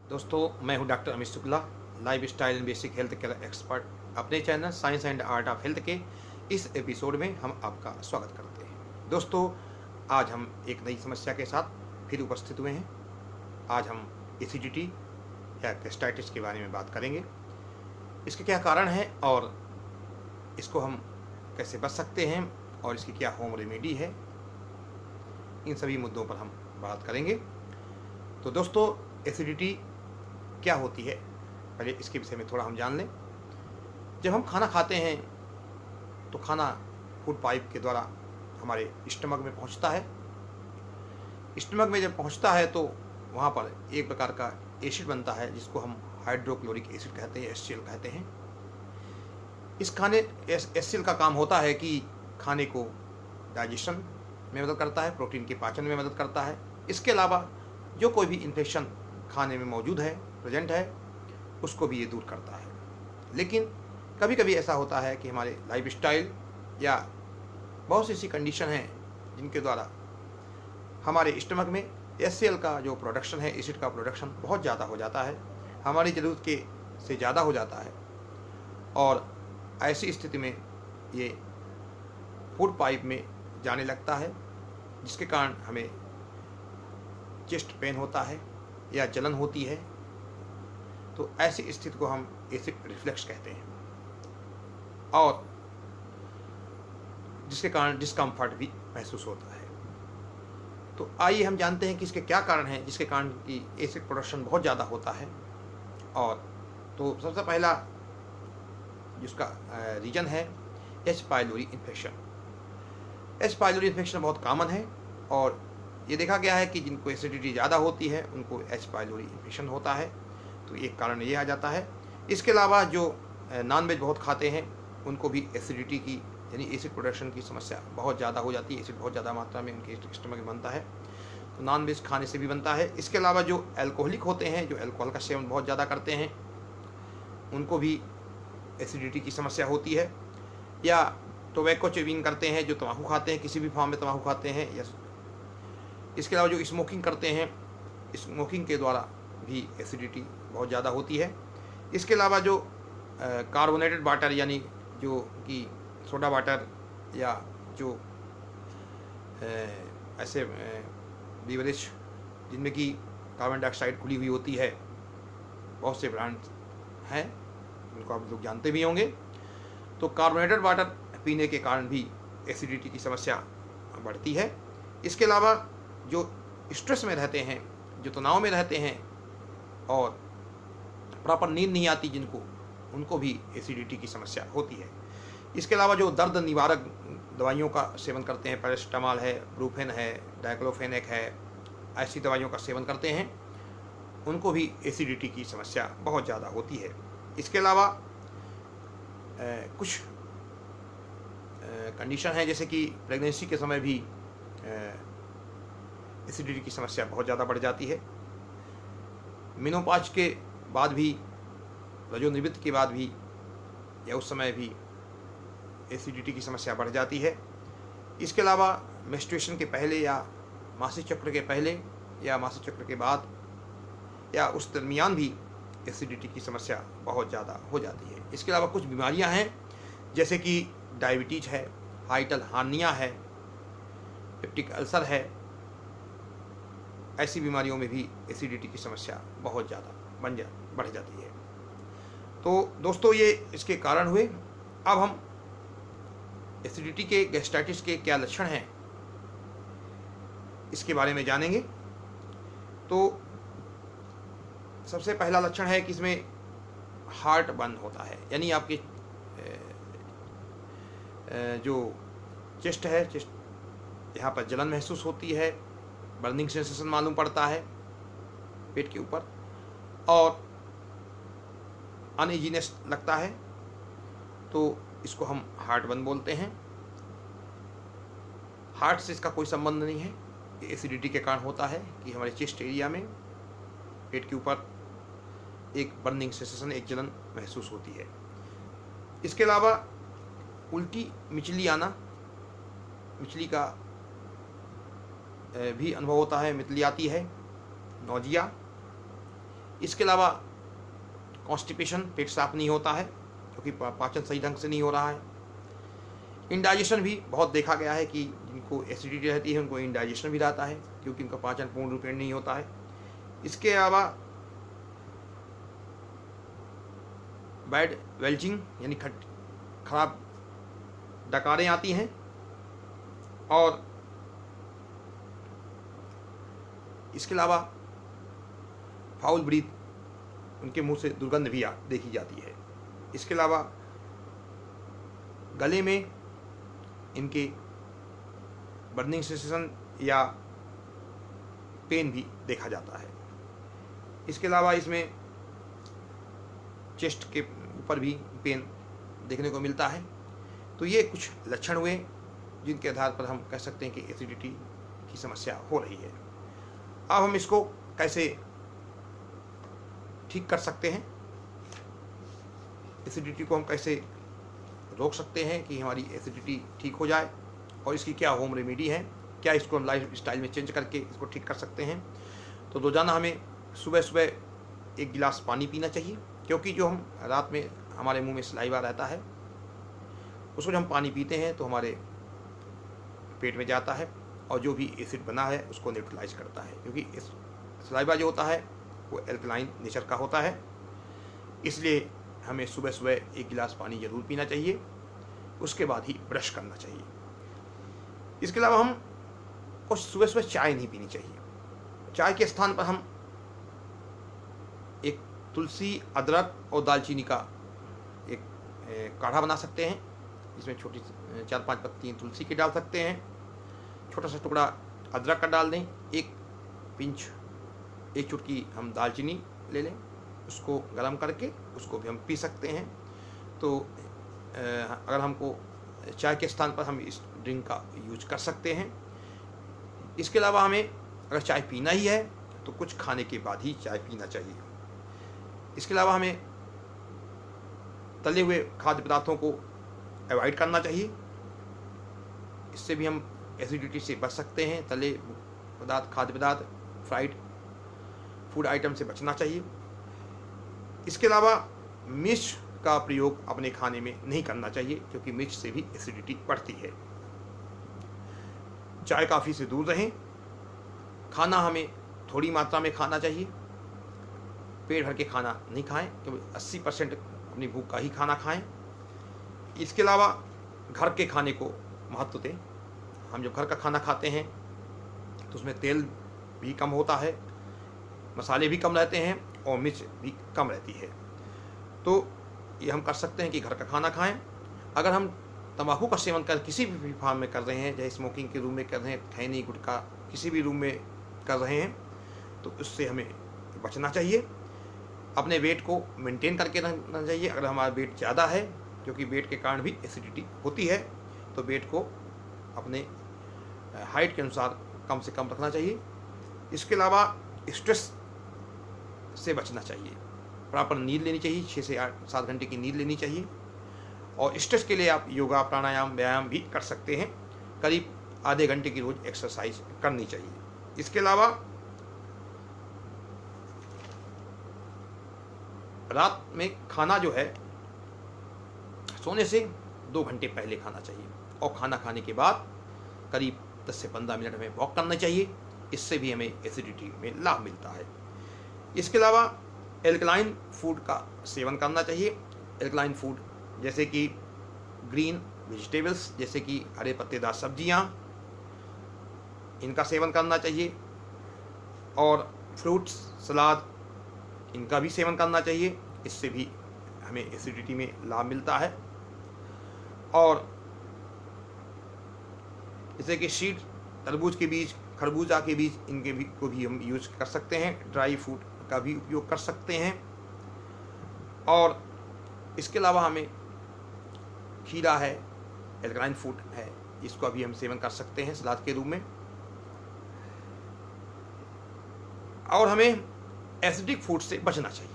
दोस्तों, मैं हूं doctor Amit Shukla, life style and basic health care expert. अपने channel science and art of health के इस एपिसोड में हम आपका स्वागत करते हैं। दोस्तों, आज हम एक नई समस्या के साथ फिर उपस्थित हुए हैं। आज हम एसिडिटी या गैस्ट्राइटिस के बारे में बात करेंगे। इसके क्या कारण हैं और इसको हम कैसे बच सकते हैं और इसकी क्या होम रेमेडी है, इन सभी मुद्दों पर हम बात करेंगे। तो दोस्तों, एसिडिटी क्या होती है, पहले इसके विषय में थोड़ा हम जान लें। जब हम खाना खाते हैं तो खाना फूड पाइप के द्वारा हमारे स्टमक में पहुंचता है। स्टमक में जब पहुंचता है तो वहां पर एक प्रकार का एसिड बनता है जिसको हम हाइड्रोक्लोरिक एसिड कहते हैं, HCl कहते हैं। इस खाने HCl का काम होता है कि खाने को डाइजेशन में मदद करता है, प्रोटीन के पाचन में मदद करता है। इसके अलावा जो कोई भी इन्फेक्शन खाने में मौजूद है, प्रेजेंट है, उसको भी ये दूर करता है। लेकिन कभी कभी ऐसा होता है कि हमारे लाइफस्टाइल या बहुत सी ऐसी कंडीशन हैं जिनके द्वारा हमारे स्टमक में HCl का जो प्रोडक्शन है, एसिड का प्रोडक्शन बहुत ज़्यादा हो जाता है, हमारी ज़रूरत के से ज़्यादा हो जाता है। और ऐसी स्थिति में ये फूड पाइप में जाने लगता है, जिसके कारण हमें चेस्ट पेन होता है या जलन होती है। तो ऐसी स्थिति को हम एसिड रिफ्लक्स कहते हैं और जिसके कारण डिस्कम्फर्ट भी महसूस होता है। तो आइए हम जानते हैं कि इसके क्या कारण हैं जिसके कारण कि एसिड प्रोडक्शन बहुत ज़्यादा होता है। और तो सबसे पहला जिसका रीजन है H pylori infection. H pylori infection बहुत कॉमन है और ये देखा गया है कि जिनको एसिडिटी ज़्यादा होती है उनको एच पाइलोरी इन्फेक्शन होता है। तो एक कारण ये आ जाता है। इसके अलावा जो नॉन वेज बहुत खाते हैं उनको भी एसिडिटी की यानी एसिड प्रोडक्शन की समस्या बहुत ज़्यादा हो जाती है। एसिड बहुत ज़्यादा मात्रा में उनके स्टमक में बनता है, तो नॉन वेज खाने से भी बनता है। इसके अलावा जो एल्कोहलिक होते हैं, जो एल्कोहल का सेवन बहुत ज़्यादा करते हैं, उनको भी एसिडिटी की समस्या होती है। या टोबैको च्यूइंग करते हैं, जो तम्बाकू खाते हैं, किसी भी फॉर्म में तम्बाकू खाते हैं, या इसके अलावा जो स्मोकिंग करते हैं, स्मोकिंग के द्वारा भी एसिडिटी बहुत ज़्यादा होती है। इसके अलावा जो कार्बोनेटेड वाटर यानी जो कि सोडा वाटर या जो ऐसे बीवरेज जिनमें कि कार्बन डाइऑक्साइड खुली हुई होती है, बहुत से ब्रांड हैं उनको आप लोग जानते भी होंगे। तो कार्बोनेटेड वाटर पीने के कारण भी एसिडिटी की समस्या बढ़ती है। इसके अलावा जो स्ट्रेस में रहते हैं, जो तनाव में रहते हैं और प्रॉपर नींद नहीं आती जिनको, उनको भी एसिडिटी की समस्या होती है। इसके अलावा जो दर्द निवारक दवाइयों का सेवन करते हैं, पैरासिटामॉल है, ब्रूफेन है, डाइक्लोफेनेक है, ऐसी दवाइयों का सेवन करते हैं, उनको भी एसिडिटी की समस्या बहुत ज़्यादा होती है। इसके अलावा कुछ कंडीशन है जैसे कि प्रेगनेंसी के समय भी एसिडिटी की समस्या बहुत ज़्यादा बढ़ जाती है। मेनोपॉज के बाद भी, रजोनिवृत्ति के बाद भी या उस समय भी एसिडिटी की समस्या बढ़ जाती है। इसके अलावा मेंस्ट्रुएशन के पहले या मासिक चक्र के पहले या मासिक चक्र के बाद या उस दरमियान भी एसिडिटी की समस्या बहुत ज़्यादा हो जाती है। इसके अलावा कुछ बीमारियां हैं जैसे कि डायबिटीज़ है, हाइटल हार्निया है, पेप्टिक अल्सर है। ऐसी बीमारियों में भी एसिडिटी की समस्या बहुत ज़्यादा बढ़ जाती है। तो दोस्तों, ये इसके कारण हुए। अब हम एसिडिटी के, गैस्ट्राइटिस के क्या लक्षण हैं, इसके बारे में जानेंगे। तो सबसे पहला लक्षण है कि इसमें हार्ट बर्न होता है, यानी आपके जो चेस्ट है, चेस्ट यहाँ पर जलन महसूस होती है, बर्निंग सेंसेशन मालूम पड़ता है पेट के ऊपर और अनइजीनेस लगता है। तो इसको हम हार्ट बर्न बोलते हैं। हार्ट से इसका कोई संबंध नहीं है, ये एसिडिटी के कारण होता है कि हमारे चेस्ट एरिया में, पेट के ऊपर एक बर्निंग सेंसेशन, एक जलन महसूस होती है। इसके अलावा उल्टी, मिचली आना, मिचली का भी अनुभव होता है, मितली आती है, नौजिया, इसके अलावा कॉन्स्टिपेशन, पेट साफ नहीं होता है क्योंकि पाचन सही ढंग से नहीं हो रहा है। इंडाइजेशन भी बहुत देखा गया है कि जिनको एसिडिटी रहती है उनको इंडाइजेशन भी रहता है क्योंकि उनका पाचन पूर्ण रूप में नहीं होता है। इसके अलावा बैड वेल्चिंग यानी खराब डकारें आती हैं और इसके अलावा फाउल ब्रीथ, उनके मुंह से दुर्गंध भी देखी जाती है। इसके अलावा गले में इनके बर्निंग सेंसेशन या पेन भी देखा जाता है। इसके अलावा इसमें चेस्ट के ऊपर भी पेन देखने को मिलता है। तो ये कुछ लक्षण हुए जिनके आधार पर हम कह सकते हैं कि एसिडिटी की समस्या हो रही है। अब हम इसको कैसे ठीक कर सकते हैं, एसिडिटी को हम कैसे रोक सकते हैं कि हमारी एसिडिटी ठीक हो जाए, और इसकी क्या होम रेमेडी है, क्या इसको हम लाइफ स्टाइल में चेंज करके इसको ठीक कर सकते हैं। तो रोज़ाना हमें सुबह सुबह 1 गिलास पानी पीना चाहिए, क्योंकि जो हम रात में हमारे मुंह में सलाइवा रहता है उसको जब हम पानी पीते हैं तो हमारे पेट में जाता है और जो भी एसिड बना है उसको न्यूट्रलाइज करता है, क्योंकि इस सलाइवा जो होता है वो एल्कलाइन नेचर का होता है। इसलिए हमें सुबह सुबह 1 गिलास पानी ज़रूर पीना चाहिए, उसके बाद ही ब्रश करना चाहिए। इसके अलावा हम को सुबह सुबह चाय नहीं पीनी चाहिए। चाय के स्थान पर हम एक तुलसी, अदरक और दालचीनी का एक काढ़ा बना सकते हैं, जिसमें छोटी 4-5 पत्तियाँ तुलसी की डाल सकते हैं, छोटा सा टुकड़ा अदरक का डाल दें, एक चुटकी हम दालचीनी ले लें, उसको गरम करके उसको भी हम पी सकते हैं। तो अगर हमको चाय के स्थान पर हम इस ड्रिंक का यूज कर सकते हैं। इसके अलावा हमें अगर चाय पीना ही है तो कुछ खाने के बाद ही चाय पीना चाहिए। इसके अलावा हमें तले हुए खाद्य पदार्थों को अवॉइड करना चाहिए, इससे भी हम एसिडिटी से बच सकते हैं। तले पदार्थ, खाद्य पदार्थ, फ्राइड फूड आइटम से बचना चाहिए। इसके अलावा मिर्च का प्रयोग अपने खाने में नहीं करना चाहिए, क्योंकि मिर्च से भी एसिडिटी बढ़ती है। चाय कॉफ़ी से दूर रहें। खाना हमें थोड़ी मात्रा में खाना चाहिए, पेट भर के खाना नहीं खाएं, क्योंकि 80% अपनी भूख का ही खाना खाएं। इसके अलावा घर के खाने को महत्व दें। हम जब घर का खाना खाते हैं तो उसमें तेल भी कम होता है, मसाले भी कम रहते हैं और मिर्च भी कम रहती है। तो ये हम कर सकते हैं कि घर का खाना खाएं। अगर हम तंबाकू का सेवन कर किसी भी फॉर्म में कर रहे हैं, चाहे स्मोकिंग के रूम में कर रहे हैं, खैनी, गुटखा किसी भी रूम में कर रहे हैं, तो उससे हमें बचना चाहिए। अपने वेट को मेंटेन करके रहना चाहिए। अगर हमारा वेट ज़्यादा है, क्योंकि वेट के कारण भी एसिडिटी होती है, तो वेट को अपने हाइट के अनुसार कम से कम रखना चाहिए। इसके अलावा स्ट्रेस से बचना चाहिए। प्रॉपर नींद लेनी चाहिए, 6 से 7 घंटे की नींद लेनी चाहिए। और स्ट्रेस के लिए आप योगा, प्राणायाम, व्यायाम भी कर सकते हैं। करीब आधे घंटे की रोज़ एक्सरसाइज करनी चाहिए। इसके अलावा रात में खाना जो है सोने से 2 घंटे पहले खाना चाहिए, और खाना खाने के बाद करीब 10 से 15 मिनट हमें वॉक करना चाहिए। इससे भी हमें एसिडिटी में लाभ मिलता है। इसके अलावा एल्कलाइन फूड का सेवन करना चाहिए। एल्कलाइन फूड जैसे कि ग्रीन वेजिटेबल्स, जैसे कि हरे पत्तेदार सब्जियां, इनका सेवन करना चाहिए। और फ्रूट्स, सलाद, इनका भी सेवन करना चाहिए। इससे भी हमें एसिडिटी में लाभ मिलता है। और जैसे कि सीड, तरबूज के बीज, खरबूजा के बीज, इनके भी को भी हम यूज कर सकते हैं। ड्राई फ्रूट का भी उपयोग कर सकते हैं। और इसके अलावा हमें खीरा है, एल्कलाइन फूड है, इसका भी हम सेवन कर सकते हैं सलाद के रूप में। और हमें एसिडिक फूड से बचना चाहिए।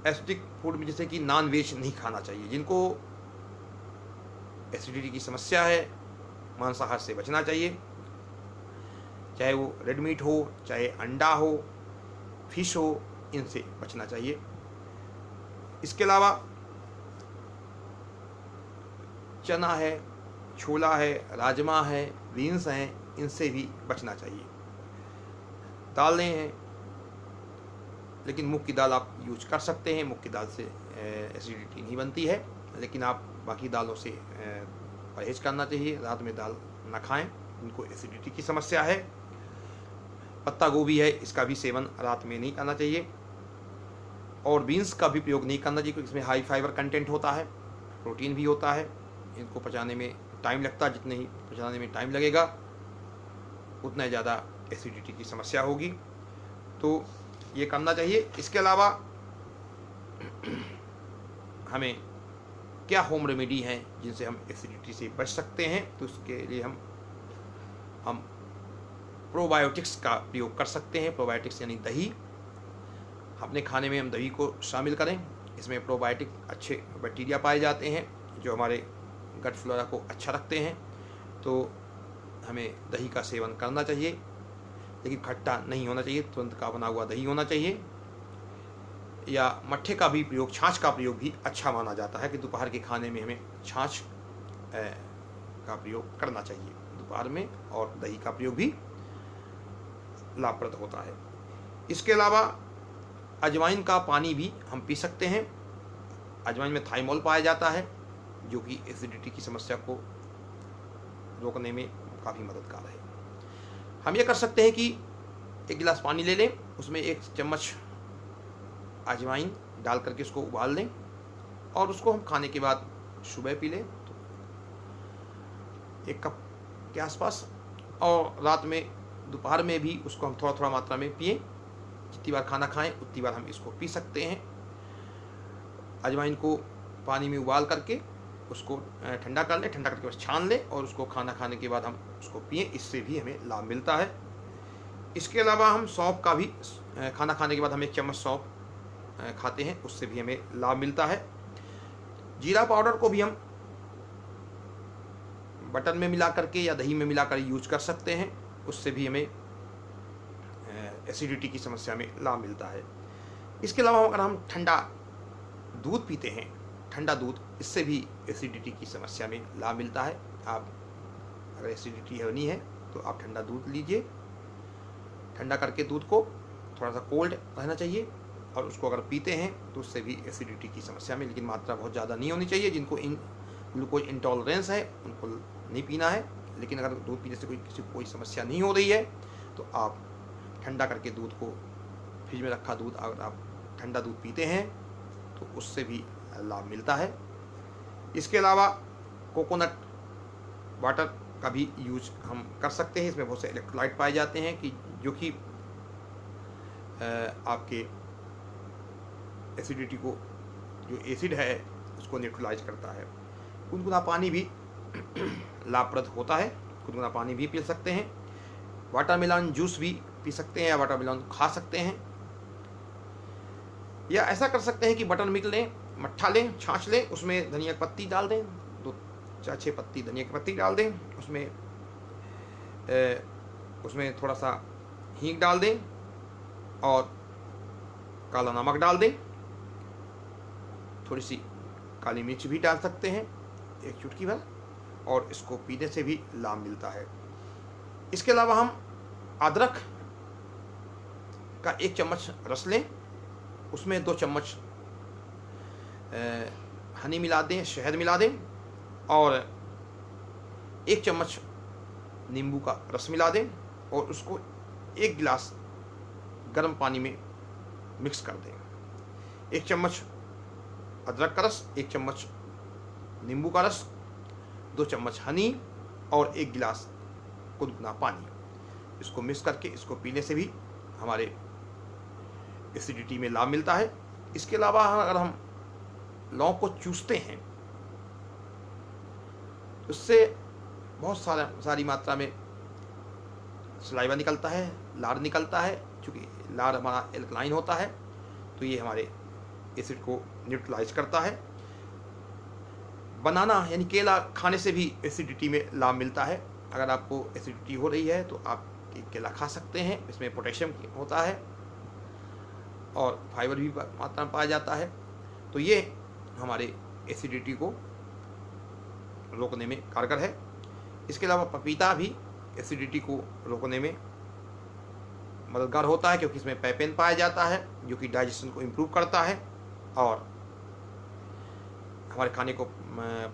एसिडिक फूड में जैसे कि नॉन वेज नहीं खाना चाहिए। जिनको एसिडिटी की समस्या है, मांसाहार से बचना चाहिए, चाहे वो रेड मीट हो, चाहे अंडा हो, फिश हो, इनसे बचना चाहिए। इसके अलावा चना है, छोला है, राजमा है, बीन्स हैं, इनसे भी बचना चाहिए। दालें हैं, लेकिन मूंग की दाल आप यूज कर सकते हैं। मूंग की दाल से एसिडिटी नहीं बनती है, लेकिन आप बाकी दालों से परहेज करना चाहिए। रात में दाल ना खाएं, उनको एसिडिटी की समस्या है। पत्ता गोभी है, इसका भी सेवन रात में नहीं करना चाहिए। और बीन्स का भी प्रयोग नहीं करना चाहिए, क्योंकि इसमें हाई फाइबर कंटेंट होता है, प्रोटीन भी होता है। इनको पचाने में टाइम लगता है, जितने ही पचाने में टाइम लगेगा उतना ही ज़्यादा एसिडिटी की समस्या होगी, तो ये करना चाहिए। इसके अलावा हमें क्या होम रेमेडी हैं जिनसे हम एसिडिटी से बच सकते हैं, तो उसके लिए हम प्रोबायोटिक्स का प्रयोग कर सकते हैं। प्रोबायोटिक्स यानी दही। अपने खाने में हम दही को शामिल करें। इसमें प्रोबायोटिक अच्छे बैक्टीरिया पाए जाते हैं जो हमारे गट फ्लोरा को अच्छा रखते हैं, तो हमें दही का सेवन करना चाहिए, लेकिन खट्टा नहीं होना चाहिए, तुरंत का बना हुआ दही होना चाहिए। या मट्ठे का भी प्रयोग, छाछ का प्रयोग भी अच्छा माना जाता है कि दोपहर के खाने में हमें छाछ का प्रयोग करना चाहिए दोपहर में, और दही का प्रयोग भी लाभप्रद होता है। इसके अलावा अजवाइन का पानी भी हम पी सकते हैं। अजवाइन में थाइमोल पाया जाता है, जो कि एसिडिटी की समस्या को रोकने में काफ़ी मददगार है। हम ये कर सकते हैं कि एक गिलास पानी ले लें, उसमें 1 चम्मच अजवाइन डाल करके उसको उबाल लें, और उसको हम खाने के बाद सुबह पी लें, तो 1 कप के आसपास। और रात में, दोपहर में भी उसको हम थोड़ा थोड़ा मात्रा में पिएं। जितनी बार खाना खाएं उतनी बार हम इसको पी सकते हैं। अजवाइन को पानी में उबाल करके उसको ठंडा कर लें, ठंडा करके बस छान लें, और उसको खाना खाने के बाद हम उसको पिएं। इससे भी हमें लाभ मिलता है। इसके अलावा हम सौंफ का भी, खाना खाने के बाद हम 1 चम्मच सौंफ खाते हैं, उससे भी हमें लाभ मिलता है। जीरा पाउडर को भी हम बटर में मिला करके या दही में मिला कर यूज कर सकते हैं, उससे भी हमें एसिडिटी की समस्या में लाभ मिलता है। इसके अलावा अगर हम ठंडा दूध पीते हैं, ठंडा दूध, इससे भी एसिडिटी की समस्या में लाभ मिलता है। आप अगर एसिडिटी होनी है तो आप ठंडा दूध लीजिए। ठंडा करके दूध को, थोड़ा सा कोल्ड रहना चाहिए, और उसको अगर पीते हैं तो उससे भी एसिडिटी की समस्या में, लेकिन मात्रा बहुत ज़्यादा नहीं होनी चाहिए। जिनको ग्लूकोज इंटॉलरेंस है उनको नहीं पीना है, लेकिन अगर दूध पीने से किसी को कोई समस्या नहीं हो रही है तो आप ठंडा करके दूध को, फ्रिज में रखा दूध अगर आप ठंडा दूध पीते हैं तो उससे भी लाभ मिलता है। इसके अलावा कोकोनट वाटर का भी यूज हम कर सकते हैं। इसमें बहुत से इलेक्ट्रोलाइट पाए जाते हैं कि जो कि आपके एसिडिटी को, जो एसिड है उसको न्यूट्रलाइज करता है। गुनगुना पानी भी लाभप्रद होता है, गुनगुना पानी भी पी सकते हैं। वाटरमेलन जूस भी पी सकते हैं, या वाटरमेलन खा सकते हैं। या ऐसा कर सकते हैं कि बटर मिल्क लें, मट्ठा लें, छाछ लें, उसमें धनिया की पत्ती डाल दें, 2-4-6 पत्ती धनिया की पत्ती डाल दें, उसमें थोड़ा सा हींग डाल दें, और काला नमक डाल दें, थोड़ी सी काली मिर्च भी डाल सकते हैं, 1 चुटकी भर, और इसको पीने से भी लाभ मिलता है। इसके अलावा हम अदरक का 1 चम्मच रस लें, उसमें 2 चम्मच हनी मिला दें, शहद मिला दें, और 1 चम्मच नींबू का रस मिला दें, और उसको 1 गिलास गर्म पानी में मिक्स कर दें। 1 चम्मच अदरक का रस, 1 चम्मच नींबू का रस, 2 चम्मच हनी, और 1 गिलास गुनगुना पानी, इसको मिक्स करके इसको पीने से भी हमारे एसिडिटी में लाभ मिलता है। इसके अलावा अगर हम लौंग को चूसते हैं, उससे बहुत सारी मात्रा में सलाइवा निकलता है, लार निकलता है। चूँकि लार हमारा एल्कलाइन होता है, तो ये हमारे एसिड को न्यूट्रलाइज करता है। बनाना यानी केला खाने से भी एसिडिटी में लाभ मिलता है। अगर आपको एसिडिटी हो रही है तो आप केला खा सकते हैं, इसमें पोटेशियम होता है, और फाइबर भी मात्रा में पाया जाता है। तो ये हमारे एसिडिटी को रोकने में कारगर है। इसके अलावा पपीता भी एसिडिटी को रोकने में मददगार होता है, क्योंकि इसमें पैपेन पाया जाता है जो कि डाइजेशन को इम्प्रूव करता है और हमारे खाने को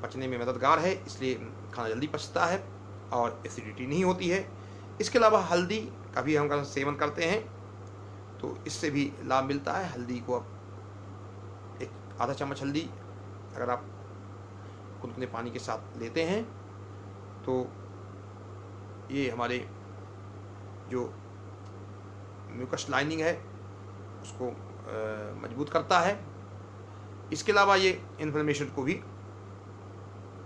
पचने में मददगार है, इसलिए खाना जल्दी पचता है और एसिडिटी नहीं होती है। इसके अलावा हल्दी का भी हम सेवन करते हैं तो इससे भी लाभ मिलता है। हल्दी को आप एक आधा चम्मच हल्दी अगर आप गुनगुने पानी के साथ लेते हैं तो ये हमारे जो म्यूकस लाइनिंग है उसको मजबूत करता है। इसके अलावा ये इन्फ्लेमेशन को भी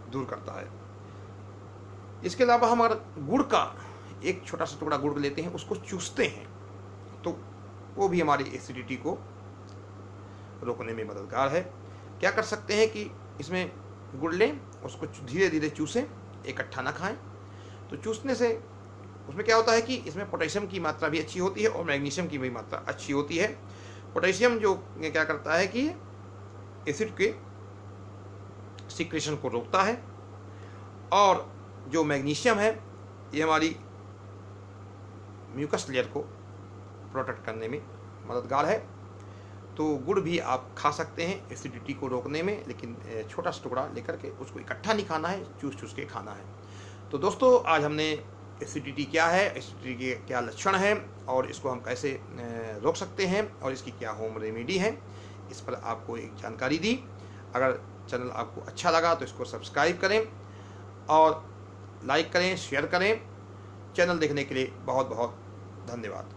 दूर करता है। इसके अलावा हम अगर गुड़ का एक छोटा सा टुकड़ा गुड़ लेते हैं, उसको चूसते हैं, तो वो भी हमारी एसिडिटी को रोकने में मददगार है। क्या कर सकते हैं कि इसमें गुड़ लें, उसको धीरे धीरे चूसें, इकट्ठा ना खाएं। तो चूसने से उसमें क्या होता है कि इसमें पोटेशियम की मात्रा भी अच्छी होती है और मैग्नीशियम की भी मात्रा अच्छी होती है। पोटेशियम जो क्या करता है कि एसिड के सिक्रेशन को रोकता है और जो मैग्नीशियम है ये हमारी म्यूकस लेयर को प्रोटेक्ट करने में मददगार है। तो गुड़ भी आप खा सकते हैं एसिडिटी को रोकने में, लेकिन छोटा सा टुकड़ा लेकर के उसको इकट्ठा नहीं खाना है, चूस चूस के खाना है। तो दोस्तों आज हमने एसिडिटी क्या है, एसिडिटी के क्या लक्षण हैं और इसको हम कैसे रोक सकते हैं और इसकी क्या होम रेमेडी है, इस पर आपको एक जानकारी दी। अगर चैनल आपको अच्छा लगा तो इसको सब्सक्राइब करें और लाइक करें, शेयर करें। चैनल देखने के लिए बहुत बहुत धन्यवाद।